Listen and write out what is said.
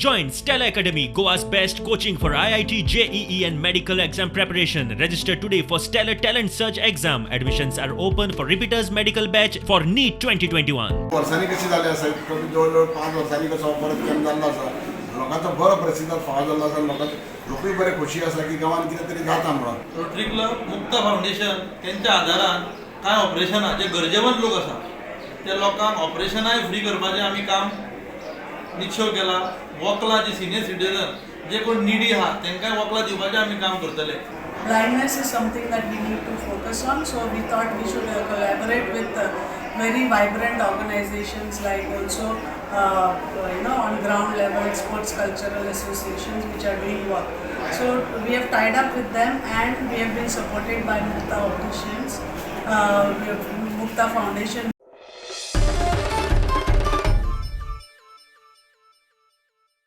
Join Stella Academy, Goa's best coaching for IIT, JEE and medical exam preparation. Register today for Stellar Talent Search exam. Admissions are open for repeaters medical batch for NEET 2021. वर्सांनी कशी जाली आसा जवळ 5 वर्सांनी कसो परत camp जाल्लो आसा लोकांचो बरो प्रतिसाद फावो जाल्लो आसा लोकूय बरे खोशी आसा की गांवांत कितें तरी जाता म्हणून रोटरी क्लब मुक्ता फावंडेशन त्यांच्या आदारान कांय ऑपरेशनां जे गरजेवंत लोक आसा त्या लोकांक ऑपरेशनाय फ्री करपाचें आमी काम निश्चय केला. वॉकला जी सिनियर सिटीजन जे कोण निडी आहा तांकांय वॉकला दिवपाचें आमी काम करतले. Blindness is something that we need to focus on, so we thought we should collaborate with very vibrant organizations like also on ground level sports cultural associations which are doing work. So we have tied up with them and we have been supported by Mukta Opticians, Mukta Foundation